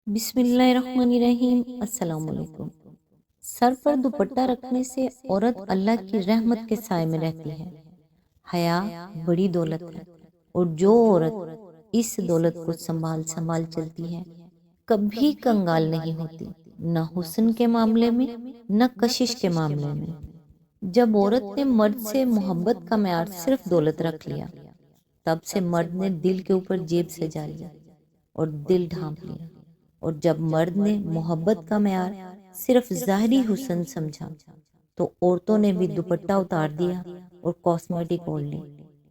بسم اللہ الرحمن الرحیم۔ السلام علیکم۔ سر پر دوپٹہ رکھنے سے عورت اللہ کی رحمت کے سائے میں رہتی ہے۔ حیا بڑی دولت ہے، اور جو عورت اس دولت کو سنبھال سنبھال چلتی ہے کبھی کنگال نہیں ہوتی، نہ حسن کے معاملے میں نہ کشش کے معاملے میں۔ جب عورت نے مرد سے محبت کا معیار صرف دولت رکھ لیا، تب سے مرد نے دل کے اوپر جیب سجا لیا اور دل ڈھانپ لیا، اور جب مرد نے محبت کا معیار صرف ظاہری حسن سمجھا تو عورتوں نے بھی دوپٹہ اتار دیا اور کاسمیٹک اوڑھ لی،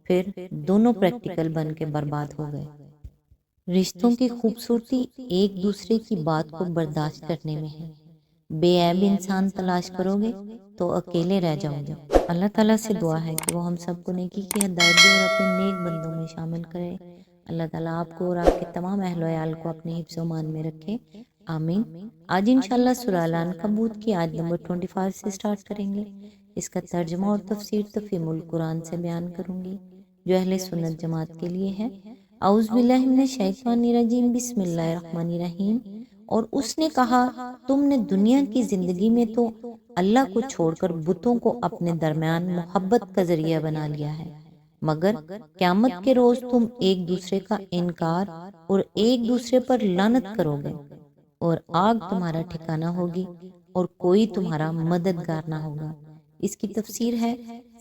پھر دونوں پریکٹیکل بن کے برباد ہو گئے۔ رشتوں کی خوبصورتی ایک دوسرے کی بات کو برداشت کرنے میں ہے۔ بے عیب انسان تلاش کرو گے تو اکیلے رہ جاؤ گے۔ اللہ تعالیٰ سے دعا ہے کہ وہ ہم سب کو نیکی کی ہدایت دے اور اپنے نیک بندوں میں شامل کرے۔ اللہ تعالیٰ آپ کو اور آپ کے تمام اہل و عیال کو اپنے حفظ و امان میں رکھے، آمین۔ آج انشاءاللہ سورہ العنکبوت کی آیت نمبر 25 سے سٹارٹ کریں گے۔ اس کا ترجمہ اور تفسیر تفہیم القرآن سے بیان کروں گی جو اہل سنت جماعت کے لیے ہے۔ اعوذ باللہ من الشیطان الرجیم، بسم اللہ الرحمن الرحیم۔ اور اس نے کہا، تم نے دنیا کی زندگی میں تو اللہ کو چھوڑ کر بتوں کو اپنے درمیان محبت کا ذریعہ بنا لیا ہے، مگر قیامت کے روز تم ایک دوسرے کا انکار اور ایک دوسرے پر لعنت کرو گے، اور آگ تمہارا ٹھکانہ ہوگی اور کوئی تمہارا مددگار نہ ہوگا۔ اس کی تفسیر ہے،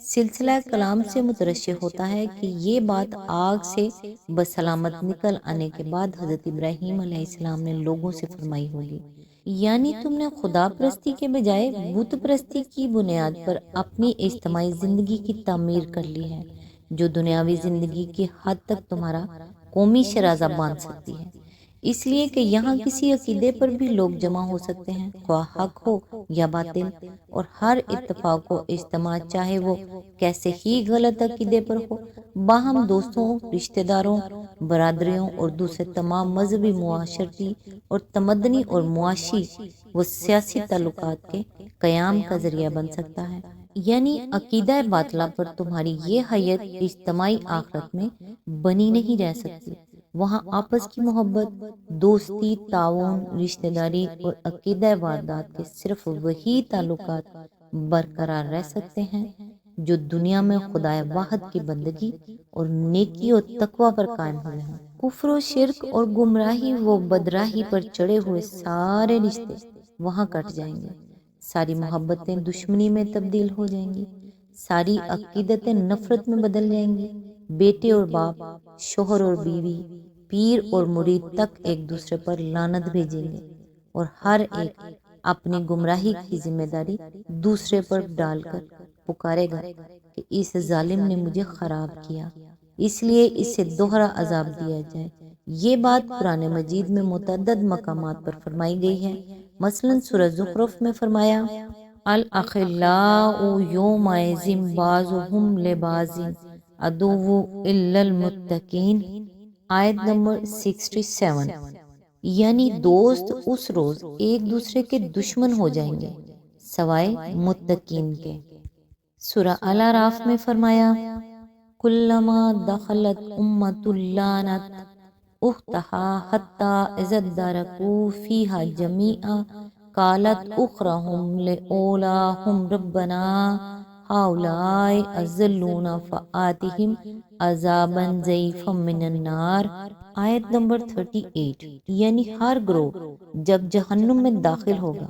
سلسلہ کلام سے مترشح ہوتا ہے کہ یہ بات آگ سے بسلامت نکل آنے کے بعد حضرت ابراہیم علیہ السلام نے لوگوں سے فرمائی ہوگی، یعنی تم نے خدا پرستی کے بجائے بت پرستی کی بنیاد پر اپنی اجتماعی زندگی کی تعمیر کر لی ہے، جو دنیاوی زندگی کی حد تک تمہارا قومی شرازہ باندھ سکتی ہے۔ اس لیے کہ یہاں کسی عقیدے پر بھی لوگ جمع ہو سکتے ہیں، خواہ حق ہو یا باطل، اور ہر اتفاق و اجتماع چاہے وہ کیسے ہی غلط عقیدے پر ہو، باہم دوستوں، رشتہ داروں، برادریوں اور دوسرے تمام مذہبی، معاشرتی اور تمدنی اور معاشی و سیاسی تعلقات کے قیام کا ذریعہ بن سکتا ہے۔ یعنی عقیدہ باطلہ پر تمہاری یہ حیت اجتماعی آخرت میں بنی نہیں رہ سکتی۔ وہاں آپس کی محبت، دوستی، تعاون، رشتہ داری اور عقیدہ واردات کے صرف وہی تعلقات برقرار رہ سکتے ہیں جو دنیا میں خدا واحد کی بندگی اور نیکی اور تقوی پر قائم ہوئے ہیں۔ کفر و شرک اور گمراہی و بدراہی پر چڑھے ہوئے سارے رشتے وہاں کٹ جائیں گے، ساری محبتیں دشمنی میں تبدیل ہو جائیں گی، ساری عقیدتیں نفرت میں بدل جائیں گی، بیٹے اور باپ، شوہر اور بیوی، پیر اور مرید تک ایک دوسرے پر لعنت بھیجیں گے، اور ہر ایک اپنی گمراہی کی ذمہ داری دوسرے پر ڈال کر پکارے گا کہ اس ظالم نے مجھے خراب کیا، اس لیے اسے دوہرا عذاب دیا جائے۔ یہ بات قرآن مجید میں متعدد مقامات پر فرمائی گئی ہے، مثلا سورہ زخرف میں فرمایا، الاخلاء یومئذ بعضهم لبعض عدو الا المتقین، آیت نمبر 67۔ یعنی دوست اس روز ایک دوسرے کے دشمن ہو جائیں گے سوائے متقین کے۔ سورہ الاعراف میں فرمایا، کلما دخلت امۃ لعنت اختها حتی اذا ادارکوا فیہا جمیعا قالت اخراہم لأولاہم ربنا ہؤلاء اضلونا فآتہم عذابا ضعیفا من النار، آیت نمبر 38۔ یعنی ہر گروہ جب جہنم میں داخل ہوگا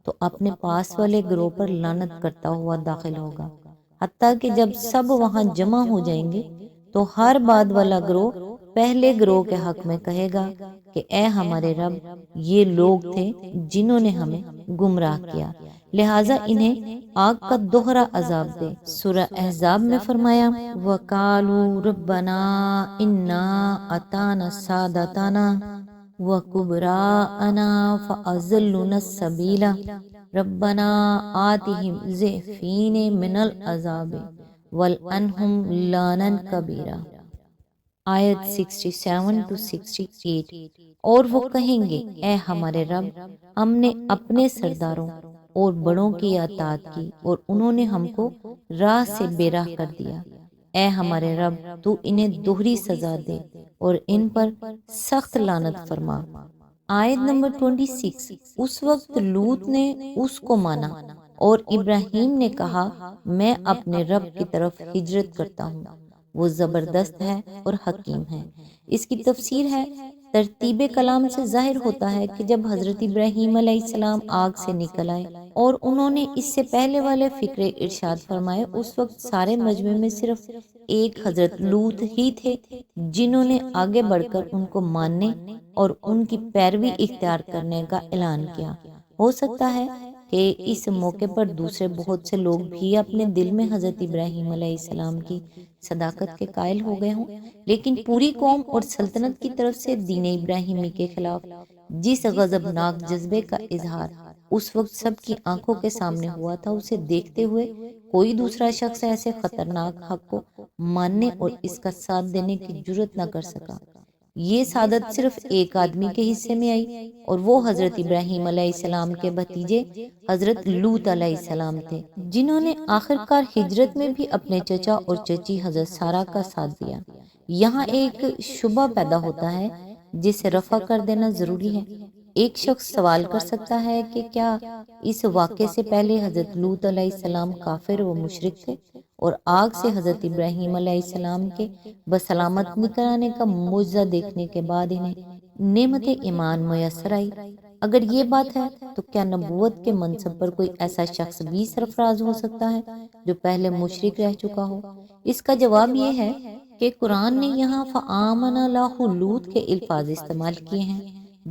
تو اپنے پاس والے گروہ پر لعنت کرتا ہوا داخل ہوگا، حتیٰ کہ جب سب وہاں جمع ہو جائیں گے تو ہر بعد والا گروہ پہلے گروہ کے حق میں کہے گا کہ اے ہمارے رب، یہ لوگ تھے جنہوں نے ہمیں گمراہ کیا، لہٰذا انہیں آگ کا دوہرا عذاب دے۔ سورہ احزاب میں فرمایا، وَقَالُوا رَبَّنَا إِنَّا أَطَعْنَا سَادَتَنَا وَكُبَرَاءَنَا فَأَضَلُّونَا السَّبِيلَ رَبَّنَا آتِهِمْ ضِعْفَيْنِ مِنَ الْعَذَابِ وَالْعَنْهُمْ لَعْنًا كَبِيرًا، آیت 67-68۔ اور وہ کہیں گے، اے ہمارے رب، ہم نے اپنے سرداروں اور بڑوں کی اطاعت کی اور انہوں نے ہم کو راہ سے بے راہ کر دیا، اے ہمارے رب تو انہیں دوہری سزا دے اور ان پر سخت لعنت فرما۔ آیت نمبر 26، اس وقت لوط نے اس کو مانا اور ابراہیم نے کہا میں اپنے رب کی طرف ہجرت کرتا ہوں، وہ زبردست ہے اور حکیم ہے۔ اس کی تفسیر ہے، ترتیب کلام سے ظاہر ہوتا ہے کہ جب حضرت ابراہیم علیہ السلام آگ سے نکل آئے اور انہوں نے اس سے پہلے والے فقرے ارشاد فرمائے، اس وقت سارے مجمع میں صرف ایک حضرت لوط ہی تھے جنہوں نے آگے بڑھ کر ان کو ماننے اور ان کی پیروی اختیار کرنے کا اعلان کیا۔ ہو سکتا ہے کہ اس موقع پر دوسرے بہت سے لوگ بھی اپنے دل میں حضرت ابراہیم علیہ السلام کی صداقت کے قائل ہو گئے ہوں، لیکن پوری قوم اور سلطنت کی طرف سے دین ابراہیمی کے خلاف جس غضبناک جذبے کا اظہار اس وقت سب کی آنکھوں کے سامنے ہوا تھا، اسے دیکھتے ہوئے کوئی دوسرا شخص ایسے خطرناک حق کو ماننے اور اس کا ساتھ دینے کی جرت نہ کر سکا۔ یہ سعادت صرف ایک آدمی کے حصے میں آئی اور وہ حضرت ابراہیم علیہ السلام کے بھتیجے حضرت لوط علیہ السلام تھے، جنہوں نے آخر کار ہجرت میں بھی اپنے چچا اور چچی حضرت سارہ کا ساتھ دیا۔ یہاں ایک شبہ پیدا ہوتا ہے جسے رفع کر دینا ضروری ہے۔ ایک شخص سوال کر سکتا ہے کہ کیا اس واقعے سے پہلے حضرت لوط علیہ السلام کافر و مشرک تھے اور آگ سے حضرت ابراہیم علیہ السلام کے بسلامت نکل آنے کا معجزہ دیکھنے کے بعد انہیں نعمت ایمان میسر آئی؟ اگر یہ بات ہے تو کیا نبوت کے منصب پر کوئی ایسا شخص بھی سرفراز ہو سکتا ہے جو پہلے مشرک رہ چکا ہو؟ اس کا جواب یہ ہے کہ قرآن نے یہاں فآمن لہ لوط کے الفاظ استعمال کیے ہیں،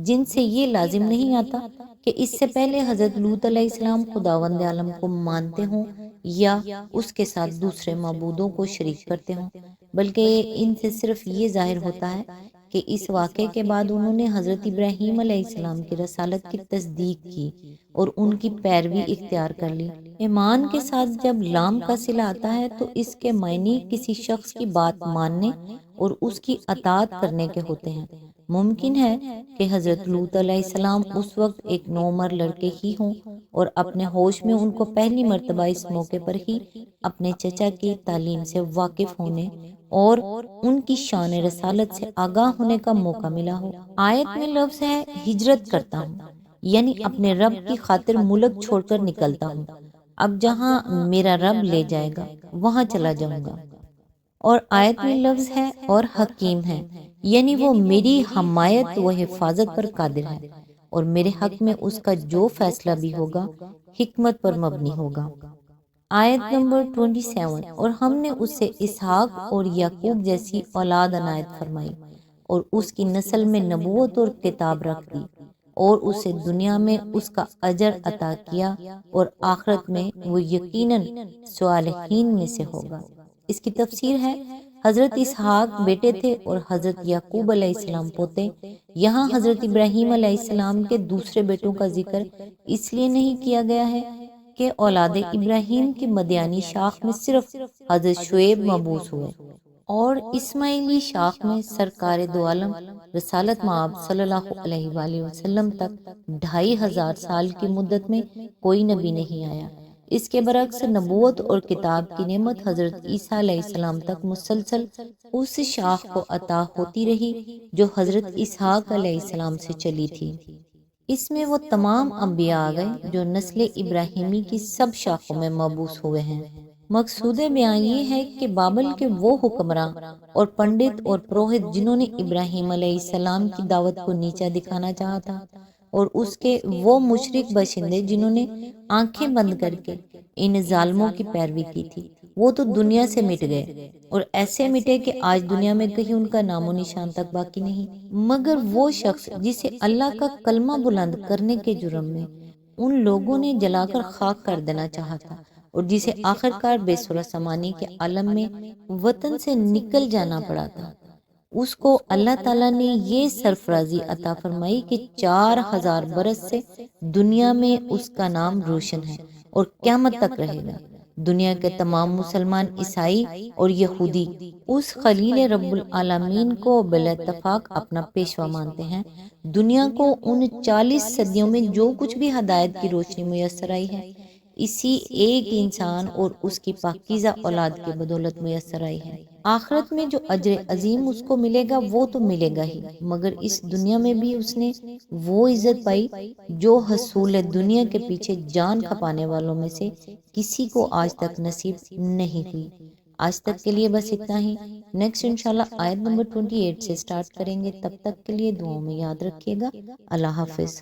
جن سے یہ لازم نہیں آتا کہ اس سے پہلے حضرت لوط علیہ السلام خداوند عالم کو مانتے ہوں یا اس کے ساتھ دوسرے معبودوں کو شریک کرتے ہوں، بلکہ ان سے صرف یہ ظاہر ہوتا ہے کہ اس واقعے کے بعد انہوں نے حضرت ابراہیم علیہ السلام کی رسالت کی تصدیق کی اور ان کی پیروی اختیار کر لی۔ ایمان کے ساتھ جب لام کا صلہ آتا ہے تو اس کے معنی کسی شخص کی بات ماننے اور اس کی اطاعت کرنے کے ہوتے ہیں۔ ممکن ہے کہ حضرت لوط علیہ السلام اس وقت ایک نوعمر لڑکے ہی ہوں اور اپنے ہوش میں ان کو پہلی مرتبہ اس موقع پر ہی اپنے چچا کی تعلیم سے واقف ہونے اور ان کی شان رسالت سے آگاہ ہونے کا موقع ملا ہو۔ آیت میں لفظ ہے ہجرت کرتا ہوں، یعنی اپنے رب کی خاطر ملک چھوڑ کر نکلتا ہوں، اب جہاں میرا رب لے جائے گا وہاں چلا جاؤں گا۔ اور آیت میں لفظ ہے اور حکیم ہے، یعنی وہ میری حمایت و حفاظت پر قادر ہے اور میرے حق میں اس کا جو فیصلہ بھی ہوگا حکمت پر مبنی ہوگا۔ آیت نمبر 27، اور ہم نے اس سے اسحاق اور یعقوب جیسی اولاد عنایت فرمائی اور اس کی نسل میں نبوت اور کتاب رکھ دی اور اسے دنیا میں اس کا اجر عطا کیا اور آخرت میں وہ یقیناً صالحین میں سے ہوگا۔ اس کی تفسیر ہے، حضرت اسحاق بیٹے تھے اور حضرت یعقوب علیہ السلام پوتے۔ یہاں حضرت ابراہیم علیہ السلام کے دوسرے بیٹوں کا ذکر اس لیے نہیں کیا گیا ہے کہ اولاد ابراہیم کی مدیانی شاخ میں صرف حضرت شعیب مبعوث ہوئے اور اسماعیلی شاخ میں سرکار دو عالم رسالت مآب صلی اللہ علیہ وآلہ وسلم تک 2500 سال کی مدت میں کوئی نبی نہیں آیا۔ اس کے برعکس نبوت اور کتاب کی نعمت حضرت عیسیٰ علیہ السلام تک مسلسل اس شاخ کو عطا ہوتی رہی جو حضرت اسحاق علیہ السلام سے چلی تھی۔ اس میں وہ تمام انبیاء آ گئے جو نسل ابراہیمی کی سب شاخوں میں مبعوث ہوئے ہیں۔ مقصود بیان یہ ہے کہ بابل کے وہ حکمراں اور پنڈت اور پروہت جنہوں نے ابراہیم علیہ السلام کی دعوت کو نیچا دکھانا چاہا تھا اور اس کے وہ مشرک باشندے جنہوں نے آنکھیں بند کر کے ان ظالموں کی پیروی کی تھی، وہ تو دنیا سے مٹ گئے اور ایسے مٹے کہ آج دنیا میں کہیں ان کا نام و نشان تک باقی نہیں۔ مگر وہ شخص جسے اللہ کا کلمہ بلند کرنے کے جرم میں ان لوگوں نے جلا کر خاک کر دینا چاہا تھا اور جسے آخر کار بے سر سمانی کے عالم میں وطن سے نکل جانا پڑا تھا، اس کو اللہ تعالیٰ نے یہ سرفرازی عطا فرمائی کہ 4000 برس سے دنیا میں اس کا نام روشن ہے اور قیامت تک رہے گا۔ دنیا کے تمام مسلمان، عیسائی اور یہودی اس خلیل رب العالمین کو بلا اتفاق اپنا پیشوا مانتے ہیں۔ دنیا کو ان 40 صدیوں میں جو کچھ بھی ہدایت کی روشنی میسر آئی ہے، اسی ایک انسان اور اس کی پاکیزہ اولاد کی بدولت میسر آئی ہے۔ آخرت میں جو اجر عظیم اس کو ملے گا وہ تو ملے گا ہی، مگر اس دنیا میں بھی اس نے وہ عزت پائی جو حصول دنیا کے پیچھے جان کھپانے والوں میں سے کسی کو آج تک نصیب نہیں ہوئی۔ آج تک کے لیے بس اتنا ہی۔ نیکسٹ انشاءاللہ آیت نمبر 28 سے سٹارٹ کریں گے، تب تک کے لیے دعاؤں میں یاد رکھیے گا۔ اللہ حافظ۔